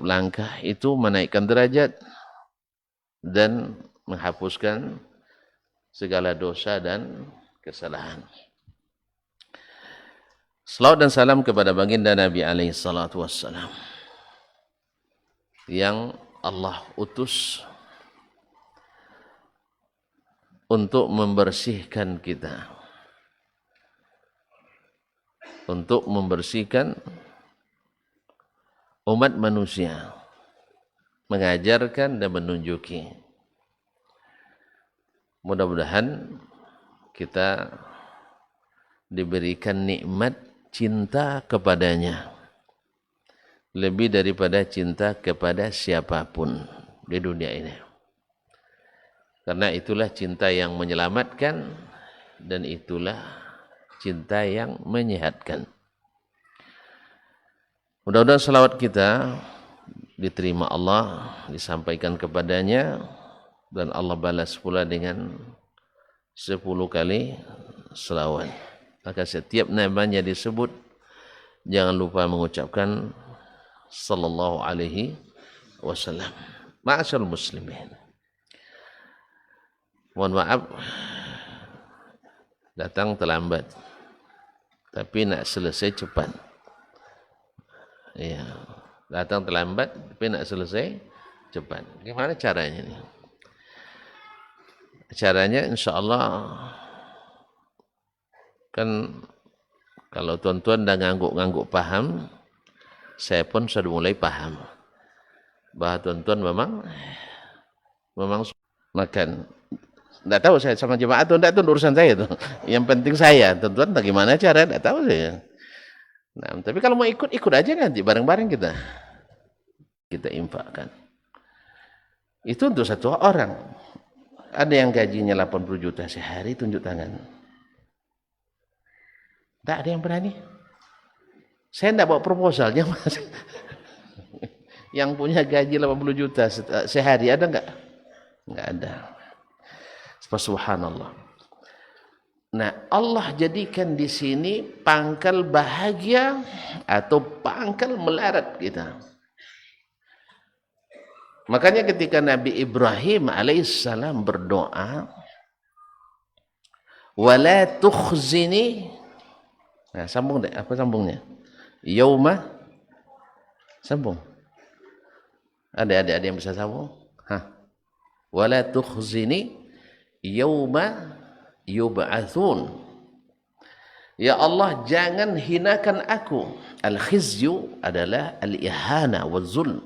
setiap langkah itu menaikkan derajat dan menghapuskan segala dosa dan kesalahan. Salawat dan salam kepada baginda Nabi alaihi salatu wassalam yang Allah utus untuk membersihkan kita, untuk membersihkan umat manusia, mengajarkan dan menunjuki. Mudah-mudahan kita diberikan nikmat cinta kepadanya lebih daripada cinta kepada siapapun di dunia ini. Karena itulah cinta yang menyelamatkan dan itulah cinta yang menyehatkan. Mudah-mudahan salawat kita diterima Allah, disampaikan kepadanya, dan Allah balas pula dengan 10 kali selawat. Maka setiap namanya disebut, jangan lupa mengucapkan sallallahu alaihi wasallam. Ma'asyarul muslimin, mohon maaf datang terlambat, tapi nak selesai cepat. Ya, datang terlambat tapi nak selesai cepat. Gimana caranya ini? Caranya insyaallah kan kalau tuan-tuan dah ngangguk-ngangguk paham, saya pun sudah mulai paham bahwa tuan-tuan memang makan. Tidak tahu saya sama jemaah atau tidak, itu urusan saya itu. Yang penting saya, tuan-tuan bagaimana cara, tidak tahu saya. Nah, tapi kalau mau ikut aja nanti bareng-bareng kita infakkan. Itu untuk satu orang. Ada yang gajinya 80 juta sehari, tunjuk tangan. Tak ada yang berani. Saya tidak bawa proposalnya, Mas. Yang punya gaji 80 juta sehari ada enggak? Enggak ada. Subhanallah. Nah, Allah jadikan di sini pangkal bahagia atau pangkal melarat kita. Makanya ketika Nabi Ibrahim alaihissalam berdoa, wala tukhzini. Nah, sambung deh, apa sambungnya? Yauma, sambung. Ada yang bisa sambung? Hah. Wala tukhzini yauma yub'atsun. Ya Allah, jangan hinakan aku. Al-khizyu adalah al-ihana wa zulm.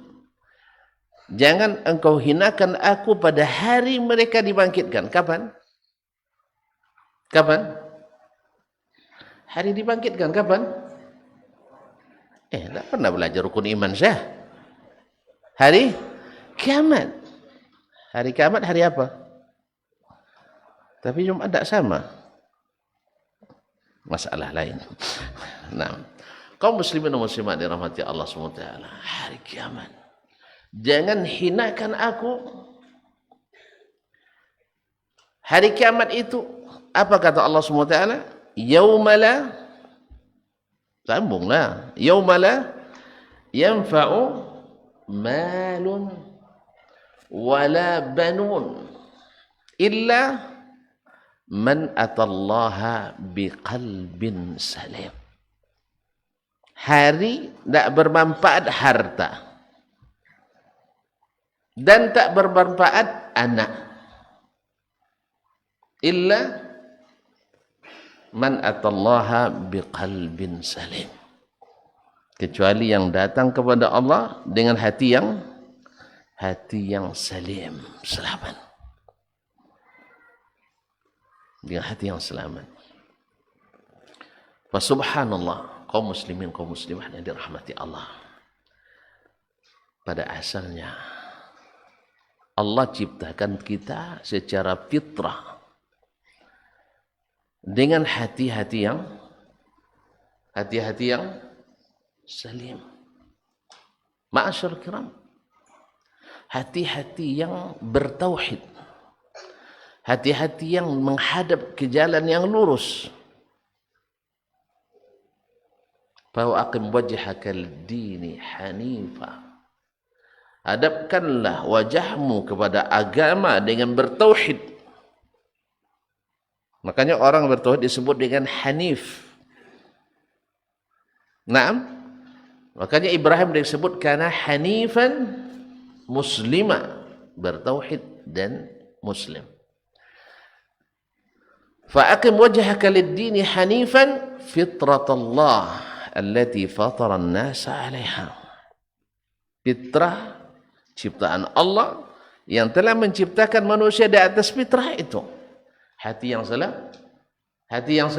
Jangan engkau hinakan aku pada hari mereka dibangkitkan. Kapan? Kapan? Hari dibangkitkan kapan? Tak pernah belajar rukun iman saya. Hari kiamat. Hari kiamat hari apa? Tapi Jumat tak sama. Masalah lain. Nah, kaum muslimin dan muslimat dirahmati Allah SWT. Hari kiamat. Jangan hinakan aku. Hari kiamat itu, apa kata Allah SWT? Yaumala, sambunglah. Yaumala yanfa'u malun wala banun illa man atallaha biqalbin salim. Hari tak bermanfaat harta dan tak bermanfaat anak illa man atallaha biqalbin salim, kecuali yang datang kepada Allah dengan hati yang salim, selamat. Dengan hati yang selamat. Fa subhanallah, kaum muslimin, kaum muslimah yang dirahmati Allah. Pada asalnya Allah ciptakan kita secara fitrah dengan hati-hati yang salim. Ma'asyar kiram, hati-hati yang bertauhid, hati-hati yang menghadap ke jalan yang lurus. Fa aqim wajhaka lid-dini hanifa Hadapkanlah wajahmu kepada agama dengan bertauhid. Makanya orang bertauhid disebut dengan hanif. Naam. Makanya Ibrahim disebut karena hanifan muslima, bertauhid dan muslim. Fa'aqim wajhaka lid-dini hanifan fitratallah allati fatara an-nasa 'alaiha. Fitrah ciptaan Allah yang telah menciptakan manusia di atas fitrah itu. Hati yang selamat. Hati yang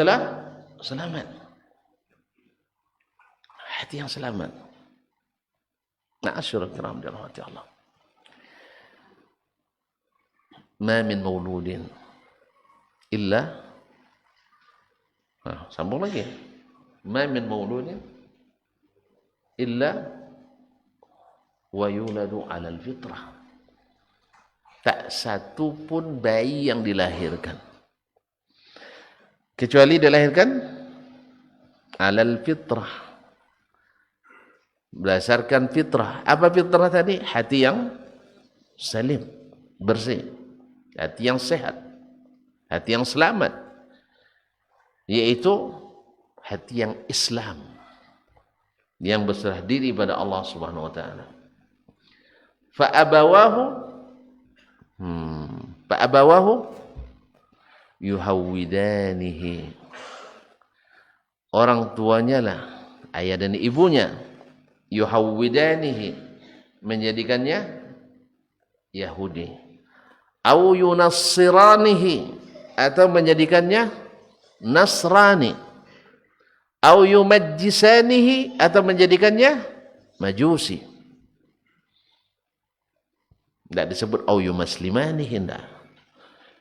selamat. Ma'asyiral kiram dirahmati Allah. Ma min mauludin illa sambung lagi. Ma min mauludin illa wa yuladu 'alal fitrah. Tak satu pun bayi yang dilahirkan kecuali dilahirkan 'alal fitrah, berdasarkan fitrah. Apa fitrah tadi? Hati yang salim, bersih, hati yang sehat, hati yang selamat, yaitu hati yang Islam, yang berserah diri pada Allah Subhanahu wa taala. Fa'abawahu yuhawwidanihi. Orang tuanya lah, ayah dan ibunya, yuhawwidanihi, menjadikannya Yahudi, au yunassiranihi, atau menjadikannya Nasrani, au yumajjisanihi, atau menjadikannya Majusi. Tidak disebut au yumaslimanihi, tidak,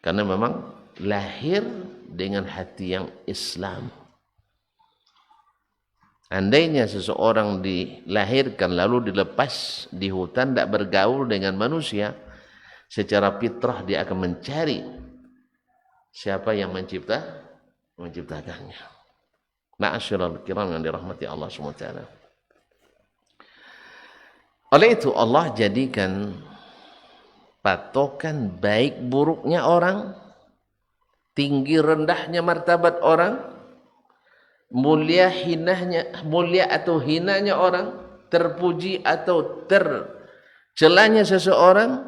karena memang lahir dengan hati yang Islam. Andainya seseorang dilahirkan lalu dilepas di hutan, tidak bergaul dengan manusia, secara fitrah dia akan mencari siapa yang menciptakannya. Ma'asyiral kiram yang dirahmati Allah SWT. Oleh itu Allah jadikan patokan baik buruknya orang, tinggi rendahnya martabat orang, mulia atau hinanya orang, terpuji atau tercelanya seseorang,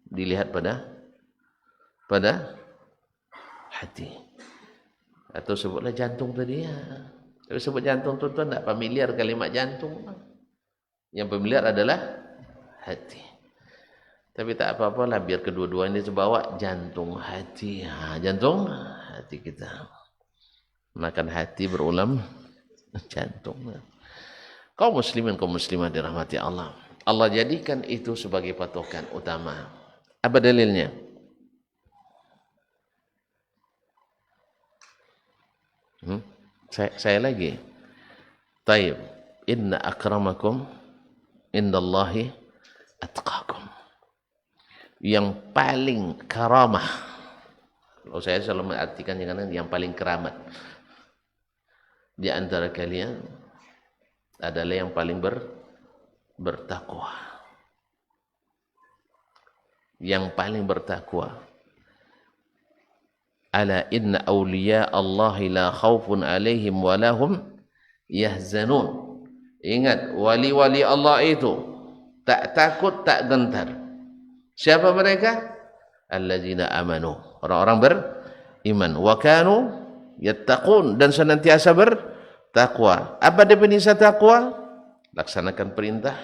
dilihat pada hati. Atau sebutlah jantung tadi ya. Tapi sebut jantung tuan-tuan tidak familiar kalimat jantung. Yang familiar adalah hati. Tapi tak apa-apalah, biar kedua-duanya terbawa jantung hati. Jantung hati kita. Makan hati berulam jantung. Kaum muslimin, kaum muslimah dirahmati Allah. Allah jadikan itu sebagai patokan utama. Apa dalilnya? Saya lagi. Taib. Inna akramakum indallahi atqakum. Yang paling karamah. Kalau saya selalu mengartikan yang paling keramat di antara kalian adalah yang paling bertakwa. Yang paling bertakwa. Ala inna awliya Allahi la khawfun alaihim wa lahum yahzanun. Ingat, wali-wali Allah itu tak takut, tak gentar. Siapa mereka? Alladzina amanu, orang-orang beriman, wa kanu yattaqun, dan senantiasa bertakwa. Apa definisi takwa? Laksanakan perintah,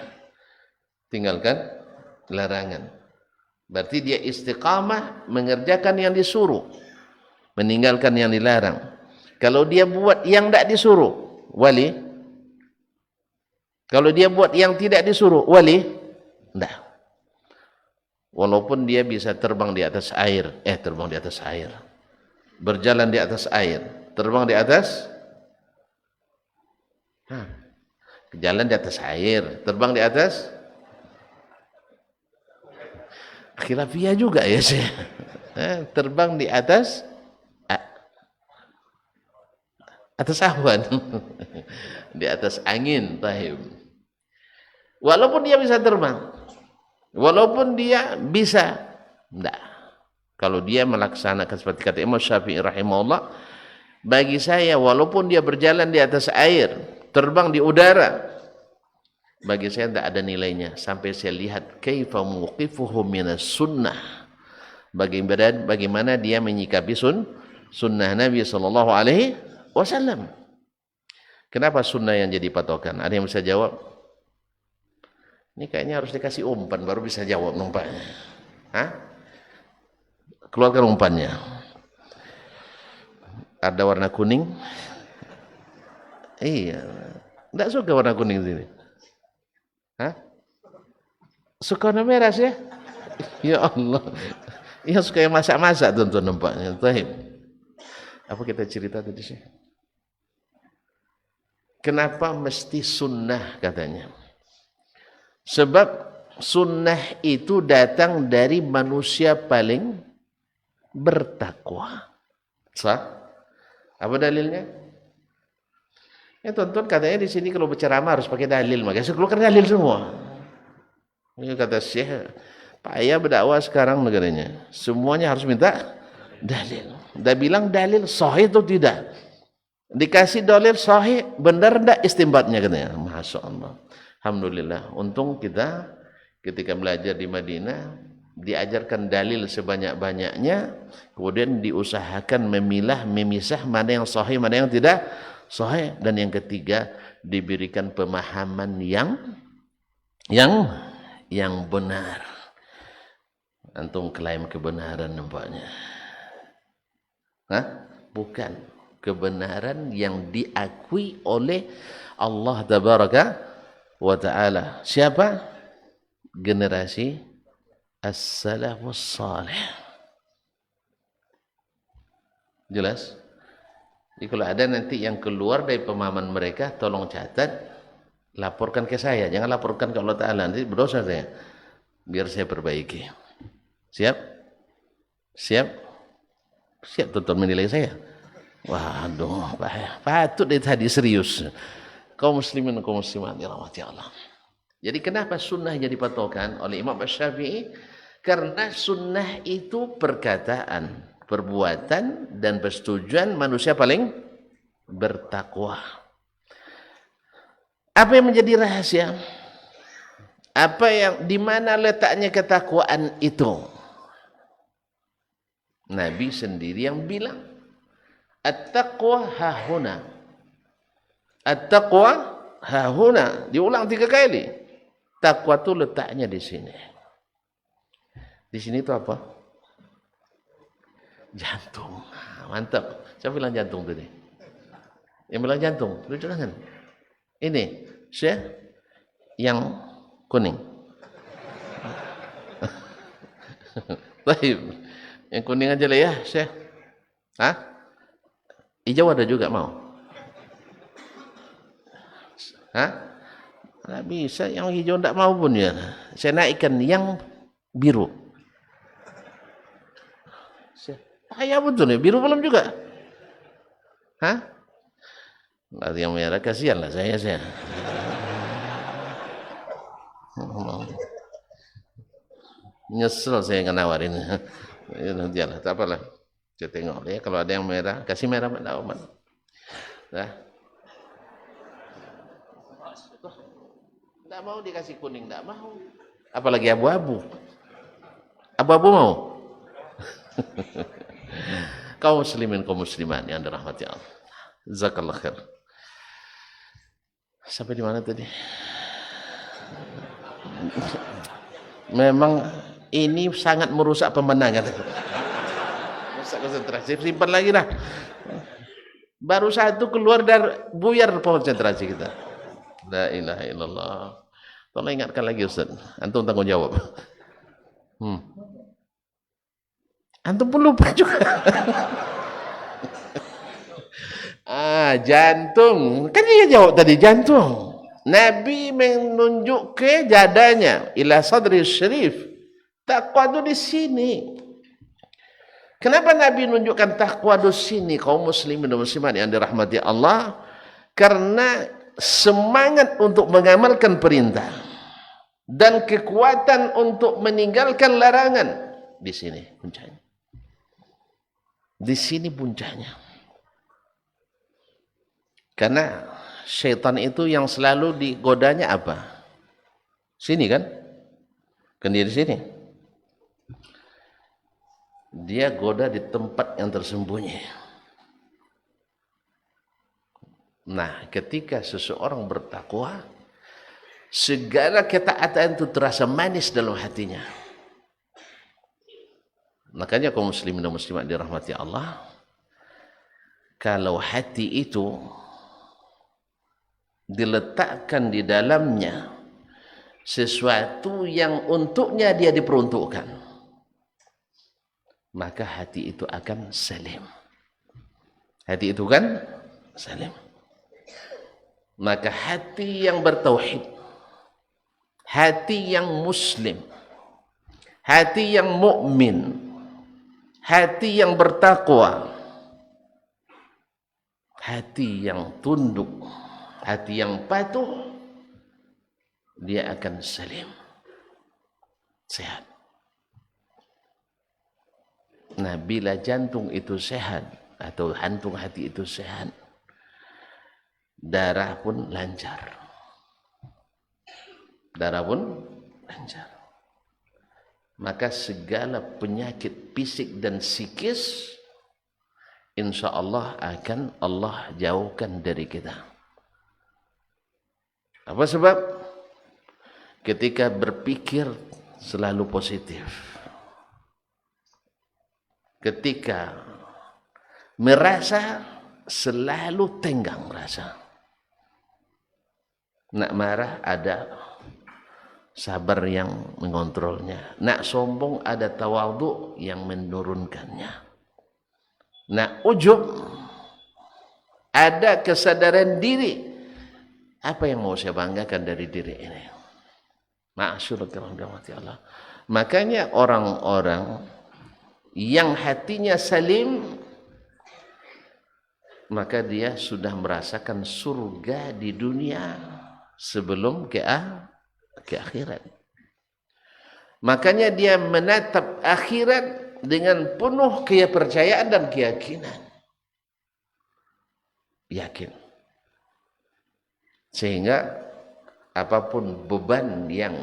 tinggalkan larangan. Berarti dia istiqamah mengerjakan yang disuruh, meninggalkan yang dilarang. Kalau dia buat yang tidak disuruh, wali. Kalau dia buat yang tidak disuruh, wali. Tidak. Walaupun dia bisa terbang di atas air, berjalan di atas air, terbang di atas, jalan di atas air, terbang di atas, khilafiyah juga ya sih, terbang di atas awan, di atas angin, tahim. Walaupun dia bisa terbang, Walaupun dia bisa, enggak. Kalau dia melaksanakan seperti kata Imam Syafi'i rahimahullah, bagi saya walaupun dia berjalan di atas air, terbang di udara, bagi saya tidak ada nilainya sampai saya lihat kaifa mawqifuhu minas sunnah. Bagaimana dia menyikapi sunnah Nabi sallallahu alaihi wasallam. Kenapa sunnah yang jadi patokan? Ada yang bisa jawab? Ini kayaknya harus dikasih umpan baru bisa jawab numpaknya. Hah? Keluarkan umpannya. Ada warna kuning? Iya. Tidak suka warna kuning sini. Hah? Suka warna merah sih? Ya Allah. Yang suka yang masak-masak tentu nampaknya. Taib. Apa kita cerita tadi sih? Kenapa mesti sunnah katanya? Sebab sunnah itu datang dari manusia paling bertakwa. Sah? Apa dalilnya? Ya tonton katanya di sini kalau berceramah harus pakai dalil, makanya saya keluarkan dalil semua. Ini kata Syekh, payah berdakwah sekarang negaranya. Semuanya harus minta dalil. Dia bilang dalil sahih atau tidak. Dikasih dalil sahih, benar enggak istimbatnya katanya. Masya Allah. Alhamdulillah, untung kita ketika belajar di Madinah diajarkan dalil sebanyak-banyaknya, kemudian diusahakan memilah, memisah mana yang sahih, mana yang tidak sahih, dan yang ketiga diberikan pemahaman yang benar. Antum klaim kebenaran nampaknya. Hah? Bukan kebenaran yang diakui oleh Allah Tabaraka wa ta'ala. Siapa? Generasi as-salafus salih. Jelas? Jadi kalau ada nanti yang keluar dari pemahaman mereka, tolong catat, laporkan ke saya. Jangan laporkan ke Allah Ta'ala, nanti berdosa saya. Biar saya perbaiki. Siap? Siap? Siap tuntut menilai saya? Waduh, patut dari tadi serius. Kaum muslimin, kaum muslimat dirahmati Allah. Jadi kenapa sunnah jadi patokan oleh Imam Syafi'i? Karena sunnah itu perkataan, perbuatan, dan persetujuan manusia paling bertakwa. Apa yang menjadi rahasia? Apa yang di mana letaknya ketakwaan itu? Nabi sendiri yang bilang, at-taqwa hahuna. At-taqwa hahuna. Diulang 3 kali. Takwa itu letaknya di sini. Di sini itu apa? Jantung. Mantap. Siapa bilang jantung tadi? Yang bilang jantung. Tunjuk tangan. Ini. Syekh yang kuning. Baik. Yang kuning aja lah ya, Syekh. Hah? Hijau ada juga mau? Hah? Nggak bisa, yang hijau tidak mau pun ya. Saya naikkan yang biru. Payah betul ya, biru belum juga. Hah? Nanti yang merah kasihan lah saya. Nyesel saya nggak nawarin. Ya nanti lah, tak apalah. Saya tengok ya, kalau ada yang merah, kasih merah mana Oman. Dah. Tidak mau dikasih kuning, tidak mau. Apalagi abu-abu. Abu-abu mau? Kaum muslimin, kaum muslimat yang dirahmati Allah. Jazakallah khair. Sampai di mana tadi? Memang ini sangat merusak pemenangan. Merusak konsentrasi. Simpan lagi lah. Baru satu keluar dari buyar konsentrasi kita. La ilaha illallah. Tolong ingatkan lagi Ustaz. Antum tanggung jawab. Antum pun lupa juga. Jantung. Kan dia jawab tadi jantung. Nabi menunjuk ke dadanya. Ila sadri syarif. Takwa itu di sini. Kenapa Nabi menunjukkan takwa di sini? Kaum muslimin dan muslimat yang dirahmati Allah. Karena semangat untuk mengamalkan perintah. dan kekuatan untuk meninggalkan larangan. Di sini puncaknya. Di sini puncaknya. Karena syaitan itu yang selalu digodanya apa? Sini kan? Kan dia di sini. Dia goda di tempat yang tersembunyi. Nah, ketika seseorang bertakwa, segala ketaatan itu terasa manis dalam hatinya. Makanya kaum muslimin dan muslimat dirahmati Allah, kalau hati itu diletakkan di dalamnya sesuatu yang untuknya dia diperuntukkan, maka hati itu akan salim. Hati itu kan salim. Maka hati yang bertauhid, hati yang muslim, hati yang mukmin, hati yang bertakwa, hati yang tunduk, hati yang patuh, dia akan salim, sehat. Nah, bila jantung itu sehat atau jantung hati itu sehat, darah pun lancar. Darah pun lancar. Maka segala penyakit fisik dan psikis insya Allah akan Allah jauhkan dari kita. Apa sebab? Ketika berpikir selalu positif. Ketika merasa selalu tenggang rasa. Nak marah ada sabar yang mengontrolnya. Nak sombong ada tawadhu yang menurunkannya. Nak ujub ada kesadaran diri. Apa yang mau saya banggakan dari diri ini? Ma'asyurul kiram dirahmati Allah. Makanya orang-orang yang hatinya salim, maka dia sudah merasakan surga di dunia sebelum ke akhirat. Makanya dia menatap akhirat dengan penuh kepercayaan dan keyakinan. Yakin. Sehingga apapun beban yang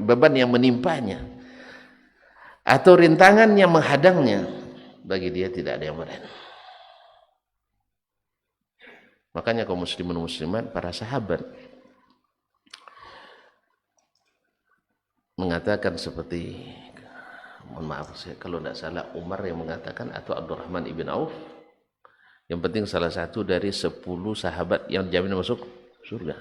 beban yang menimpanya atau rintangan yang menghadangnya, bagi dia tidak ada yang berat. Makanya kaum muslimin muslimat, para sahabat mengatakan seperti, mohon maaf saya kalau tidak salah Umar yang mengatakan atau Abdurrahman ibn Auf, yang penting salah satu dari 10 sahabat yang jamin masuk surga.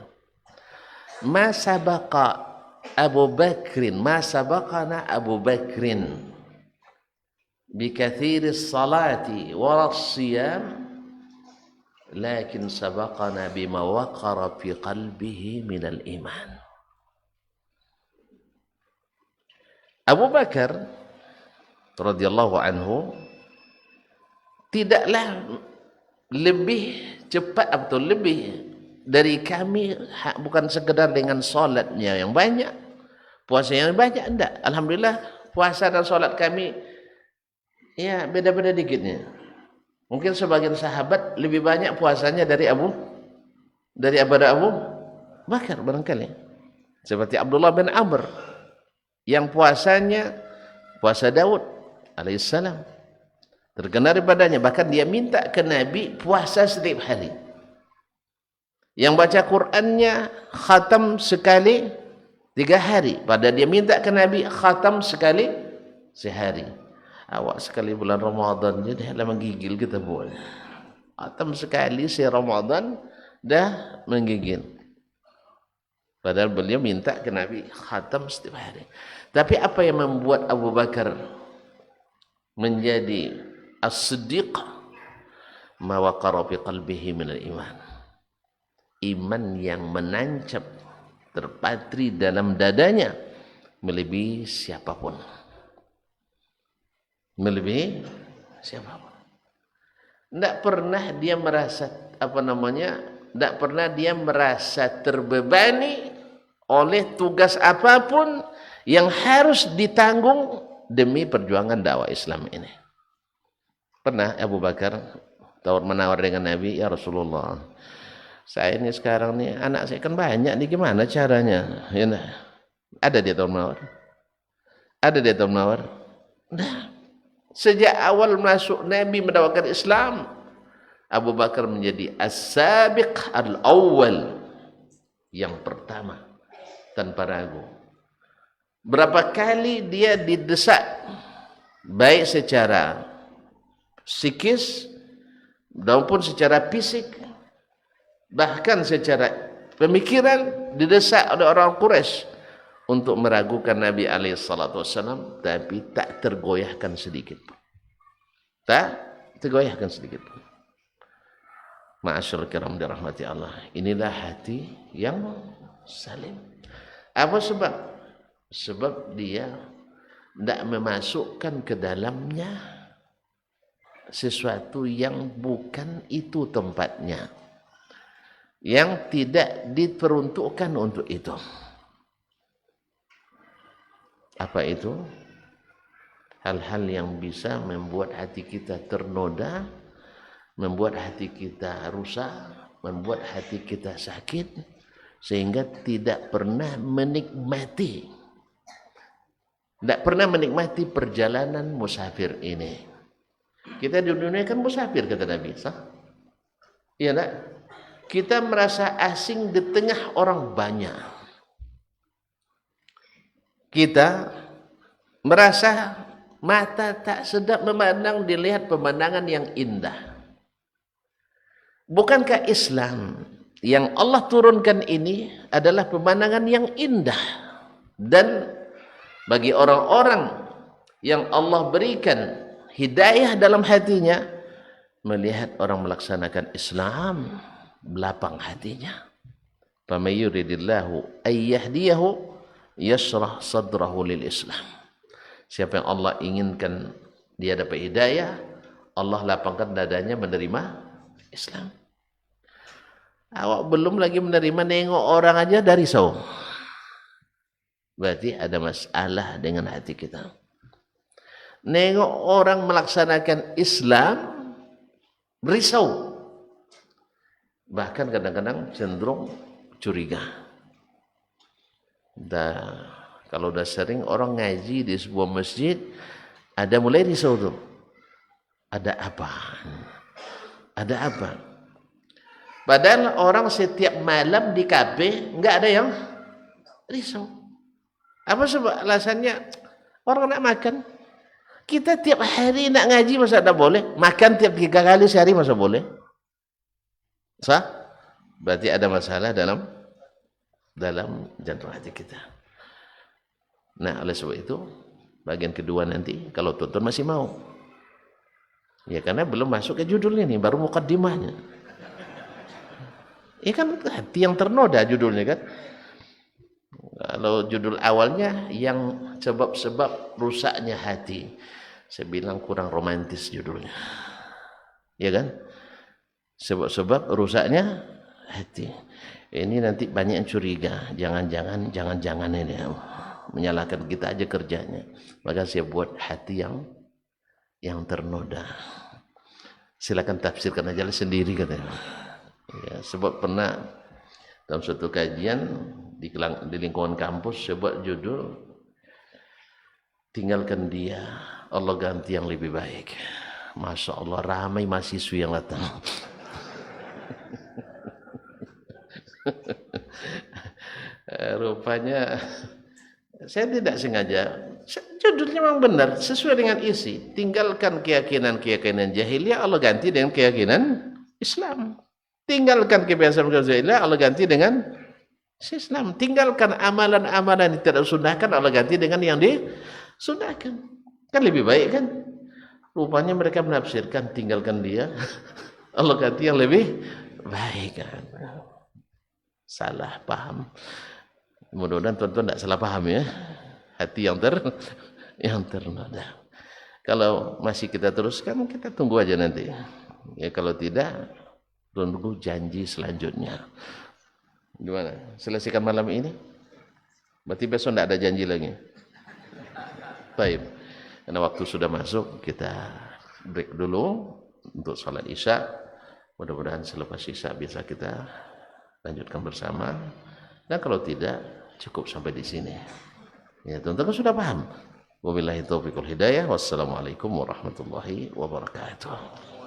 Ma sabaqa Abu Bakrin, ma sabaqana Abu Bakrin bi kathiris salati wa siyam, lakin sabaqana bima waqara fi qalbihi minal iman. Abu Bakar radhiyallahu anhu tidaklah lebih cepat atau lebih dari kami, bukan sekedar dengan solatnya yang banyak, puasa yang banyak, enggak. Alhamdulillah puasa dan solat kami ya beda-beda dikitnya. Mungkin sebagian sahabat lebih banyak puasanya dari Abu Bakar barangkali. Seperti Abdullah bin Amr yang puasanya puasa Daud alaihissalam. Terkenal daripadanya, bahkan dia minta ke Nabi puasa setiap hari. Yang baca Qur'annya khatam sekali 3 hari. Padahal dia minta ke Nabi khatam sekali sehari. Awak sekali bulan Ramadan jadi dah menggigil kita buat. Khatam sekali si Ramadan dah menggigil. Padahal beliau minta ke Nabi khatam setiap hari. Tapi apa yang membuat Abu Bakar menjadi as-siddiq? Ma waqara fi qalbihi minal iman. Iman yang menancap terpatri dalam dadanya melebihi siapapun. Melebihi siapapun. Tidak pernah dia merasa tidak pernah dia merasa terbebani oleh tugas apapun yang harus ditanggung demi perjuangan dakwah Islam ini. Pernah Abu Bakar tawar-menawar dengan Nabi, ya Rasulullah, saya ini sekarang nih, anak saya kan banyak nih, gimana caranya? Ya, nah. Ada dia tawar-menawar? Ada dia tawar-menawar? Nah, sejak awal masuk Nabi mendakwakan Islam, Abu Bakar menjadi as-sabiq al-awwal, yang pertama tanpa ragu. Berapa kali dia didesak baik secara psikis maupun secara fisik, bahkan secara pemikiran didesak oleh orang Quraisy untuk meragukan Nabi SAW, tapi tak tergoyahkan sedikit. Tak tergoyahkan sedikit. Ma'asyarul kiram dirahmati Allah. Inilah hati yang salim. Apa sebab? Sebab dia tidak memasukkan ke dalamnya sesuatu yang bukan itu tempatnya, yang tidak diperuntukkan untuk itu. Apa itu? Hal-hal yang bisa membuat hati kita ternoda, membuat hati kita rusak, membuat hati kita sakit, sehingga tidak pernah menikmati perjalanan musafir ini. Kita di dunia kan musafir, kata Nabi, sah? Iya enggak? Kita merasa asing di tengah orang banyak. Kita merasa mata tak sedap memandang dilihat pemandangan yang indah. Bukankah Islam yang Allah turunkan ini adalah pemandangan yang indah? Dan bagi orang-orang yang Allah berikan hidayah dalam hatinya, melihat orang melaksanakan Islam, belapang hatinya. Faman yuridillahu ayyahdiyahu yashrah sadrahu lil Islam. Siapa yang Allah inginkan dia dapat hidayah, Allah lapangkan dadanya menerima Islam. Awak belum lagi menerima, nengok orang aja dari risau. Berarti ada masalah dengan hati kita. Nengok orang melaksanakan Islam, risau. Bahkan kadang-kadang cenderung curiga. Kalau udah sering orang ngaji di sebuah masjid, ada mulai risau tuh. Ada apa? Ada apa? Padahal orang setiap malam di kafe enggak ada yang risau. Apa sebab? Alasannya orang nak makan. Kita tiap hari nak ngaji masa tak boleh? Makan tiap 3 kali sehari masa boleh? Sah? Berarti ada masalah dalam jantung hati kita. Nah, oleh sebab itu bagian kedua nanti kalau tuan-tuan masih mau. Ya karena belum masuk ke judulnya nih, baru mukaddimahnya. Ini kan hati yang ternoda judulnya kan. Kalau judul awalnya yang sebab-sebab rusaknya hati, saya bilang kurang romantis judulnya. Ya kan? Sebab-sebab rusaknya hati. Ini nanti banyak yang curiga, jangan-jangan ini menyalahkan kita aja kerjanya. Maka saya buat hati yang ternoda. Silakan tafsirkan aja sendiri katanya. Ya, sebab pernah dalam suatu kajian di lingkungan kampus saya buat judul tinggalkan dia, Allah ganti yang lebih baik. Masya Allah, ramai mahasiswa yang datang. Rupanya saya tidak sengaja, judulnya memang benar sesuai dengan isi. Tinggalkan keyakinan jahiliyah, Allah ganti dengan keyakinan Islam. Tinggalkan kebiasaan jahiliyah, Allah ganti dengan Islam. Tinggalkan amalan-amalan yang tidak disunahkan, Allah ganti dengan yang disunahkan. Kan lebih baik kan? Rupanya mereka menafsirkan tinggalkan dia, Allah ganti yang lebih baik kan? Salah paham. Mudah-mudahan tuan-tuan tidak salah paham ya. Hati yang ternoda. Kalau masih kita teruskan, kita tunggu aja nanti. Ya kalau tidak, Tunggu janji selanjutnya. Gimana? Selesaikan malam ini? Berarti besok tidak ada janji lagi. Baik. Karena waktu sudah masuk, kita break dulu untuk salat Isya. Mudah-mudahan selepas Isya bisa kita lanjutkan bersama. Dan kalau tidak, cukup sampai di sini. Ya, teman-teman sudah paham. Wabillahi taufiq wal hidayah. Wassalamualaikum warahmatullahi wabarakatuh.